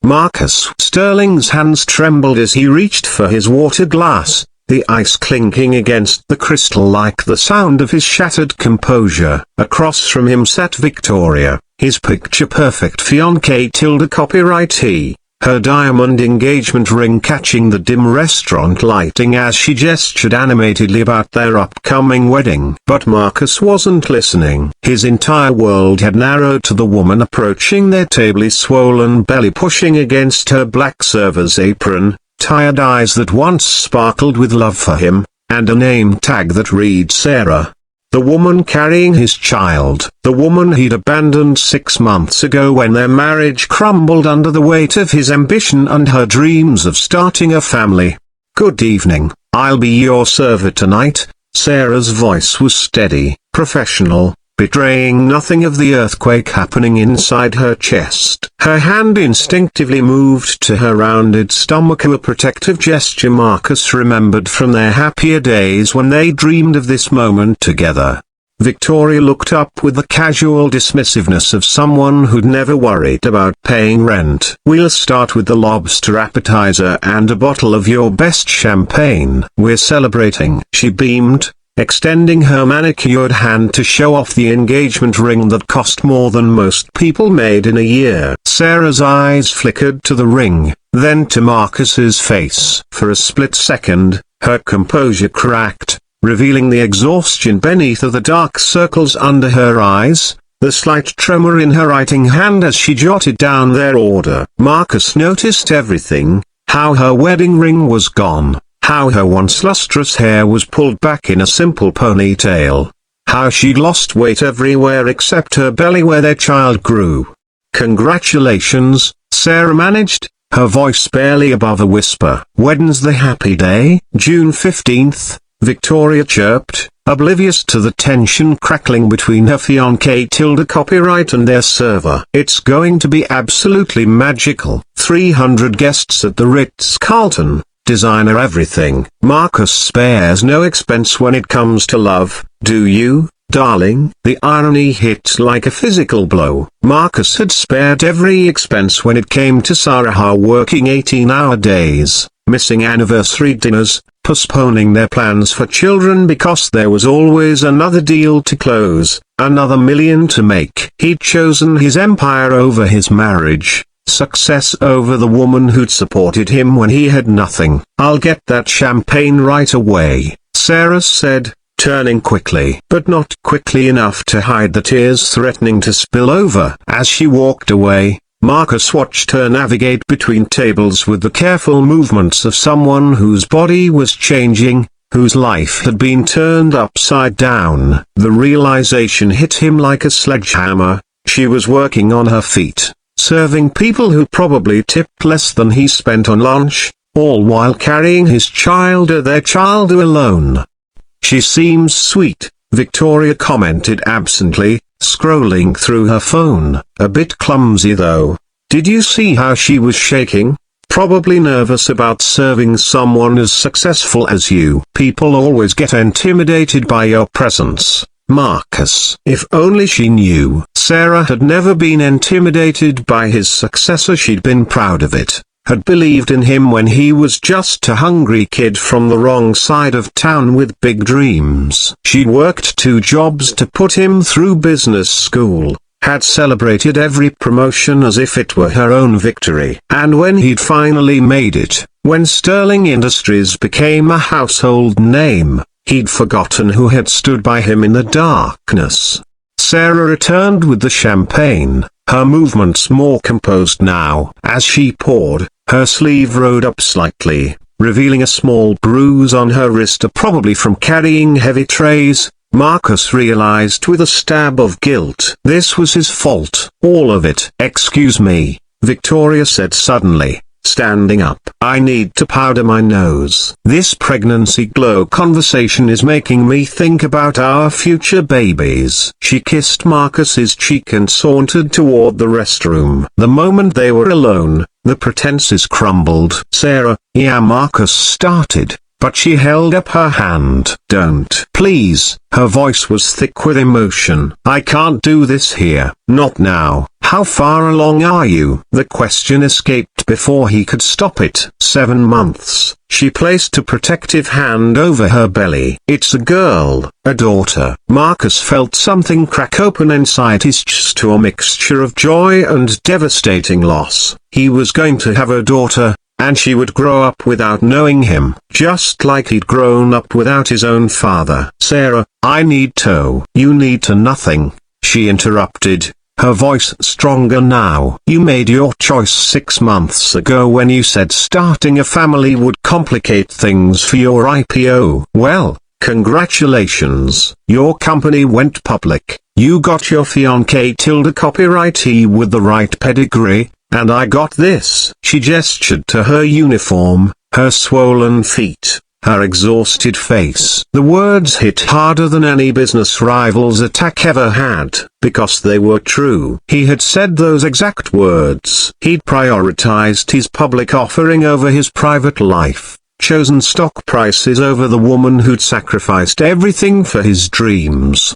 Marcus. Sterling's hands trembled as he reached for his water glass, the ice clinking against the crystal like the sound of his shattered composure. Across from him sat Victoria, his picture-perfect fiancée copyrightee, her diamond engagement ring catching the dim restaurant lighting as she gestured animatedly about their upcoming wedding. But Marcus wasn't listening. His entire world had narrowed to the woman approaching their table, his swollen belly pushing against her black server's apron, tired eyes that once sparkled with love for him, and a name tag that read Sarah. The woman carrying his child. The woman he'd abandoned 6 months ago when their marriage crumbled under the weight of his ambition and her dreams of starting a family. "Good evening, I'll be your server tonight." Sarah's voice was steady, professional, betraying nothing of the earthquake happening inside her chest. Her hand instinctively moved to her rounded stomach, a protective gesture Marcus remembered from their happier days when they dreamed of this moment together. Victoria looked up with the casual dismissiveness of someone who'd never worried about paying rent. "We'll start with the lobster appetizer and a bottle of your best champagne. We're celebrating." She beamed, extending her manicured hand to show off the engagement ring that cost more than most people made in a year. Sarah's eyes flickered to the ring, then to Marcus's face. For a split second, her composure cracked, revealing the exhaustion beneath the dark circles under her eyes, the slight tremor in her writing hand as she jotted down their order. Marcus noticed everything: how her wedding ring was gone, how her once lustrous hair was pulled back in a simple ponytail, how she'd lost weight everywhere except her belly where their child grew. "Congratulations," Sarah managed, her voice barely above a whisper. "When's the happy day?" "June 15th, Victoria chirped, oblivious to the tension crackling between her fiancé copyright and their server. "It's going to be absolutely magical. 300 guests at the Ritz-Carlton. Designer everything." Marcus spares no expense when it comes to love, do you, darling? The irony hit like a physical blow. Marcus had spared every expense when it came to Sarah, working 18-hour days, missing anniversary dinners, postponing their plans for children because there was always another deal to close, another million to make. He'd chosen his empire over his marriage, success over the woman who'd supported him when he had nothing. "I'll get that champagne right away," Sarah said, turning quickly, but not quickly enough to hide the tears threatening to spill over. As she walked away, Marcus watched her navigate between tables with the careful movements of someone whose body was changing, whose life had been turned upside down. The realization hit him like a sledgehammer: she was working on her feet, serving people who probably tipped less than he spent on lunch, all while carrying his child or their child alone. "She seems sweet," Victoria commented absently, scrolling through her phone. "A bit clumsy though. Did you see how she was shaking? Probably nervous about serving someone as successful as you." "People always get intimidated by your presence, Marcus." If only she knew. Sarah had never been intimidated by his successor. She'd been proud of it, had believed in him when he was just a hungry kid from the wrong side of town with big dreams. She'd worked 2 jobs to put him through business school, had celebrated every promotion as if it were her own victory. And when he'd finally made it, when Sterling Industries became a household name, he'd forgotten who had stood by him in the darkness. Sarah returned with the champagne, her movements more composed now. As she poured, her sleeve rode up slightly, revealing a small bruise on her wrist, probably from carrying heavy trays. Marcus realized with a stab of guilt. This was his fault. All of it. "Excuse me," Victoria said suddenly, standing up. "I need to powder my nose." This pregnancy glow conversation is making me think about our future babies. She kissed Marcus's cheek and sauntered toward the restroom. The moment they were alone, the pretenses crumbled. "Sarah," yeah, Marcus started, but she held up her hand. "Don't. Please." Her voice was thick with emotion. "I can't do this here. Not now." "How far along are you?" The question escaped before he could stop it. 7 months. She placed a protective hand over her belly. "It's a girl, a daughter." Marcus felt something crack open inside his chest, to a mixture of joy and devastating loss. He was going to have a daughter, and she would grow up without knowing him, just like he'd grown up without his own father. "Sarah, I need to." "You need to nothing," she interrupted, her voice stronger now. "You made your choice 6 months ago when you said starting a family would complicate things for your IPO. Well, congratulations. Your company went public. You got your fiancé tilde copyrightee with the right pedigree, and I got this." She gestured to her uniform, her swollen feet, her exhausted face. The words hit harder than any business rival's attack ever had, because they were true. He had said those exact words. He'd prioritized his public offering over his private life, chosen stock prices over the woman who'd sacrificed everything for his dreams.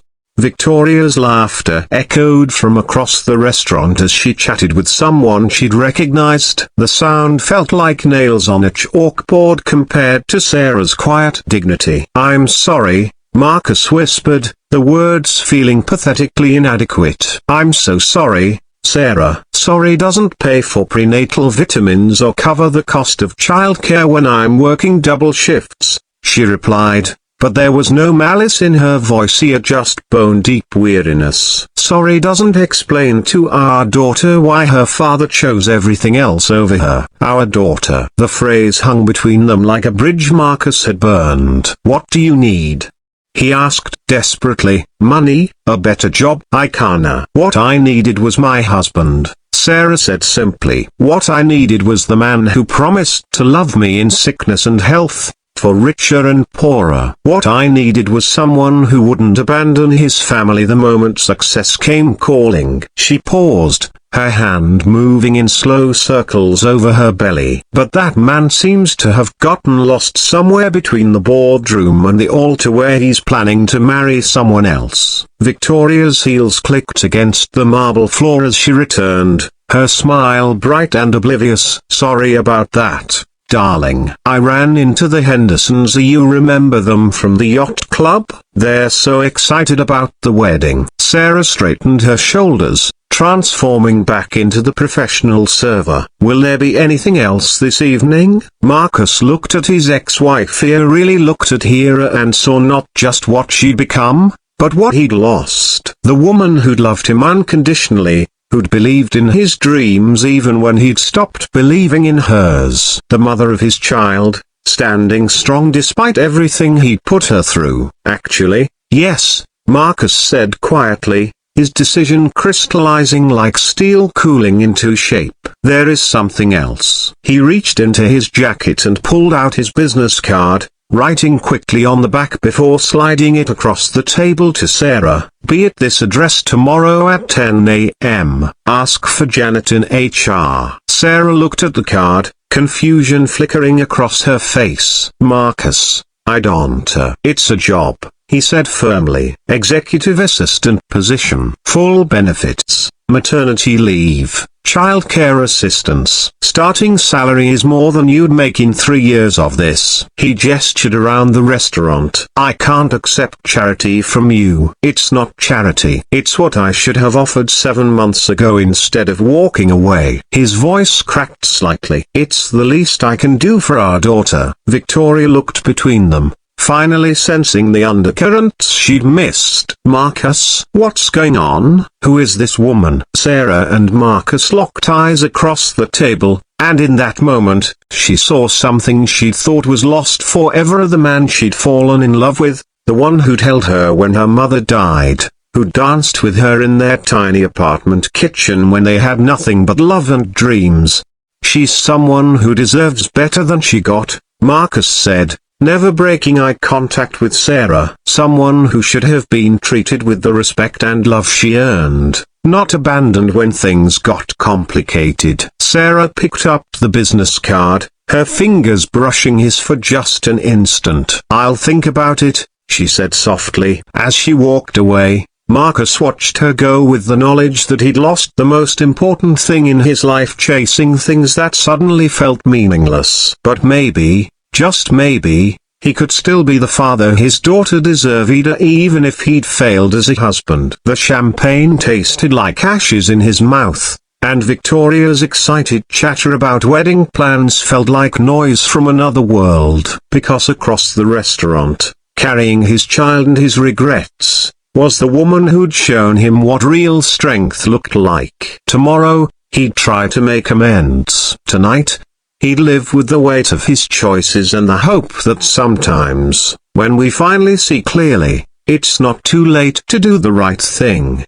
Victoria's laughter echoed from across the restaurant as she chatted with someone she'd recognized. The sound felt like nails on a chalkboard compared to Sarah's quiet dignity. "I'm sorry," Marcus whispered, the words feeling pathetically inadequate. "I'm so sorry, Sarah." "Sorry doesn't pay for prenatal vitamins or cover the cost of childcare when I'm working double shifts," she replied. But there was no malice in her voice, just bone-deep weariness. "Sorry doesn't explain to our daughter why her father chose everything else over her." "Our daughter." The phrase hung between them like a bridge Marcus had burned. "What do you need?" he asked desperately. "Money, a better job." "I can't." "What I needed was my husband," Sarah said simply. "What I needed was the man who promised to love me in sickness and health, for richer and poorer. What I needed was someone who wouldn't abandon his family the moment success came calling." She paused, her hand moving in slow circles over her belly. "But that man seems to have gotten lost somewhere between the boardroom and the altar where he's planning to marry someone else." Victoria's heels clicked against the marble floor as she returned, her smile bright and oblivious. "Sorry about that, darling. I ran into the Hendersons. You remember them from the yacht club? They're so excited about the wedding." Sarah straightened her shoulders, transforming back into the professional server. "Will there be anything else this evening?" Marcus looked at his ex-wife. He really looked at her and saw not just what she'd become, but what he'd lost. The woman who'd loved him unconditionally, who'd believed in his dreams even when he'd stopped believing in hers. The mother of his child, standing strong despite everything he'd put her through. "Actually, yes," Marcus said quietly, his decision crystallizing like steel cooling into shape. "There is something else." He reached into his jacket and pulled out his business card, writing quickly on the back before sliding it across the table to Sarah. "Be at this address tomorrow at 10 a.m. Ask for Janet in HR." Sarah looked at the card, confusion flickering across her face. "Marcus, I don't." "It's a job," he said firmly. "Executive assistant position. Full benefits, maternity leave, childcare assistance. Starting salary is more than you'd make in 3 years of this." He gestured around the restaurant. "I can't accept charity from you." "It's not charity. It's what I should have offered 7 months ago instead of walking away." His voice cracked slightly. "It's the least I can do for our daughter." Victoria looked between them, finally sensing the undercurrents she'd missed. "Marcus, what's going on? Who is this woman?" Sarah and Marcus locked eyes across the table, and in that moment, she saw something she'd thought was lost forever. The man she'd fallen in love with, the one who'd held her when her mother died, who danced with her in their tiny apartment kitchen when they had nothing but love and dreams. "She's someone who deserves better than she got," Marcus said, never breaking eye contact with Sarah. "Someone who should have been treated with the respect and love she earned, not abandoned when things got complicated." Sarah picked up the business card, her fingers brushing his for just an instant. "I'll think about it," she said softly. As she walked away, Marcus watched her go with the knowledge that he'd lost the most important thing in his life, chasing things that suddenly felt meaningless. But maybe, just maybe, he could still be the father his daughter deserved, even if he'd failed as a husband. The champagne tasted like ashes in his mouth, and Victoria's excited chatter about wedding plans felt like noise from another world. Because across the restaurant, carrying his child and his regrets, was the woman who'd shown him what real strength looked like. Tomorrow, he'd try to make amends. Tonight, he'd live with the weight of his choices and the hope that sometimes, when we finally see clearly, it's not too late to do the right thing.